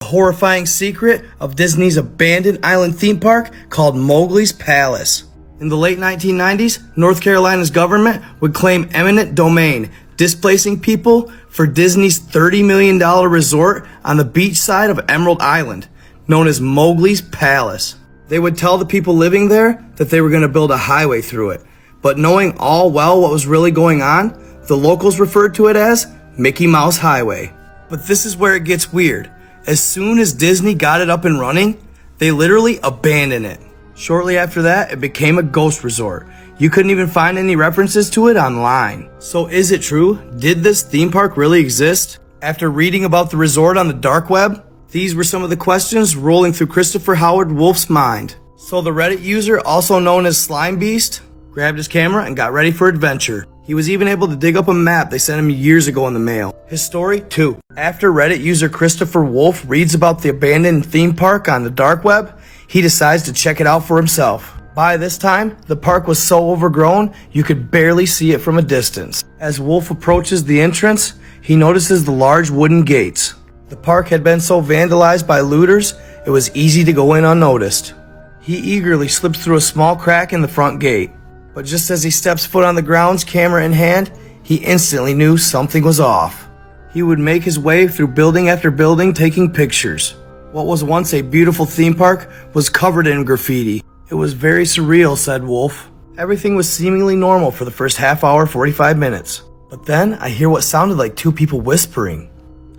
horrifying secret of Disney's abandoned island theme park called Mowgli's Palace. In the late 1990s, North Carolina's government would claim eminent domain, displacing people for Disney's $30 million resort on the beach side of Emerald Island, known as Mowgli's Palace. They would tell the people living there that they were going to build a highway through it, but knowing all well what was really going on, the locals referred to it as Mickey Mouse Highway. But this is where it gets weird. As soon as Disney got it up and running, they literally abandoned it. Shortly after that, it became a ghost resort. You couldn't even find any references to it online. So is it true? Did this theme park really exist? After reading about the resort on the dark web, these were some of the questions rolling through Christopher Howard Wolf's mind. So the Reddit user, also known as Slime Beast, grabbed his camera and got ready for adventure. He was even able to dig up a map they sent him years ago in the mail. His story, too. After Reddit user Christopher Wolf reads about the abandoned theme park on the dark web, he decides to check it out for himself. By this time, the park was so overgrown, you could barely see it from a distance. As Wolf approaches the entrance, he notices the large wooden gates. The park had been so vandalized by looters, it was easy to go in unnoticed. He eagerly slips through a small crack in the front gate. But just as he steps foot on the grounds, camera in hand, he instantly knew something was off. He would make his way through building after building, taking pictures. What was once a beautiful theme park was covered in graffiti. It was very surreal, said Wolf. Everything was seemingly normal for the first half hour, 45 minutes. But then I hear what sounded like two people whispering.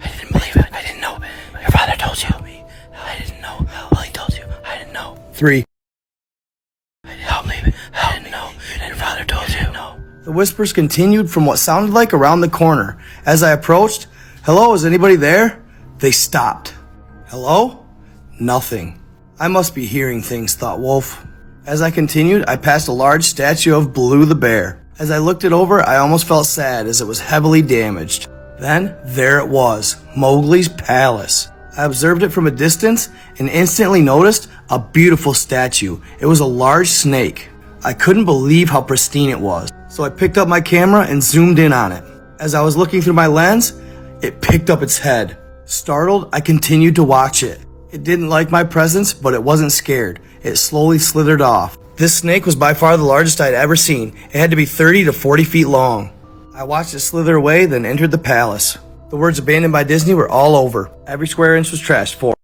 I didn't believe it. I didn't know. Your father told you. I didn't know. Well, he told you. I didn't know. 3. Help me. I didn't know. Your father told you. No. The whispers continued from what sounded like around the corner. As I approached, "Hello, is anybody there?" They stopped. "Hello?" Nothing. I must be hearing things, thought Wolf. As I continued, I passed a large statue of Baloo the bear. As I looked it over, I almost felt sad as it was heavily damaged. Then, there it was, Mowgli's Palace. I observed it from a distance and instantly noticed a beautiful statue. It was a large snake. I couldn't believe how pristine it was, so I picked up my camera and zoomed in on it. As I was looking through my lens, it picked up its head. Startled, I continued to watch it. It didn't like my presence, but it wasn't scared. It slowly slithered off. This snake was by far the largest I'd ever seen. It had to be 30 to 40 feet long. I watched it slither away, then entered the palace. The words abandoned by Disney were all over. Every square inch was trashed for.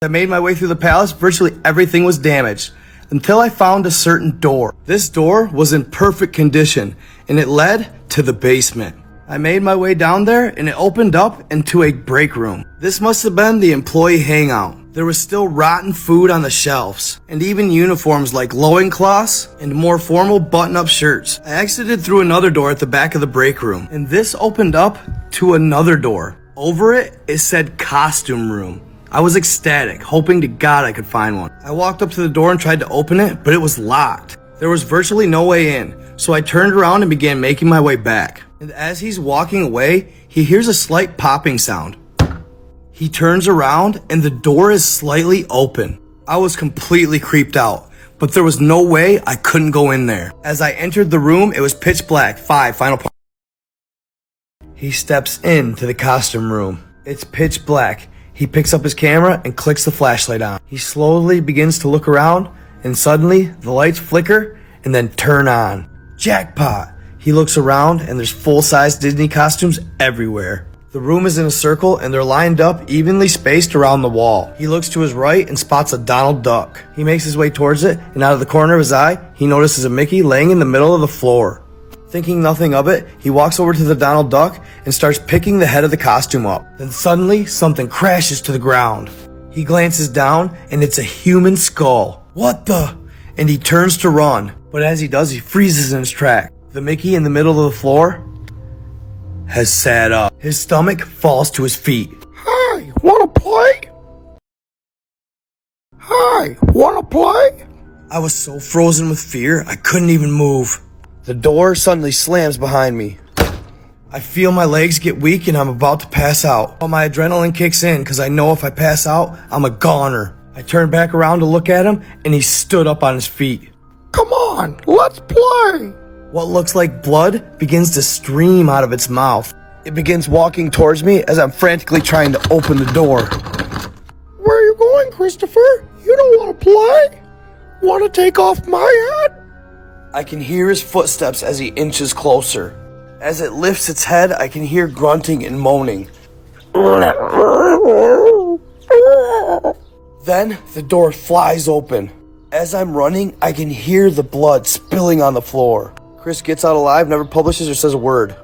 As I made my way through the palace, virtually everything was damaged, until I found a certain door. This door was in perfect condition, and it led to the basement. I made my way down there, and it opened up into a break room. This must have been the employee hangout. There was still rotten food on the shelves, and even uniforms like loincloths and more formal button-up shirts. I exited through another door at the back of the break room, and this opened up to another door. Over it, it said costume room. I was ecstatic, hoping to God I could find one. I walked up to the door and tried to open it, but it was locked. There was virtually no way in, so I turned around and began making my way back. And as he's walking away, he hears a slight popping sound. He turns around and the door is slightly open. I was completely creeped out, but there was no way I couldn't go in there. As I entered the room, it was pitch black. 5, final part. He steps into the costume room. It's pitch black. He picks up his camera and clicks the flashlight on. He slowly begins to look around, and suddenly the lights flicker and then turn on. Jackpot! He looks around and there's full-size Disney costumes everywhere. The room is in a circle and they're lined up evenly spaced around the wall. He looks to his right and spots a Donald Duck. He makes his way towards it, and out of the corner of his eye, he notices a Mickey laying in the middle of the floor. Thinking nothing of it, he walks over to the Donald Duck and starts picking the head of the costume up. Then suddenly, something crashes to the ground. He glances down and it's a human skull. What the? And he turns to run, but as he does, he freezes in his track. The Mickey in the middle of the floor has sat up. His stomach falls to his feet. Hey, wanna play? Hey, wanna play? I was so frozen with fear, I couldn't even move. The door suddenly slams behind me. I feel my legs get weak and I'm about to pass out. But my adrenaline kicks in because I know if I pass out, I'm a goner. I turn back around to look at him and he stood up on his feet. Come on, let's play. What looks like blood begins to stream out of its mouth. It begins walking towards me as I'm frantically trying to open the door. Where are you going, Christopher? You don't want to play? Want to take off my head? I can hear his footsteps as he inches closer. As it lifts its head, I can hear grunting and moaning. Then the door flies open. As I'm running, I can hear the blood spilling on the floor. Chris gets out alive, never publishes or says a word.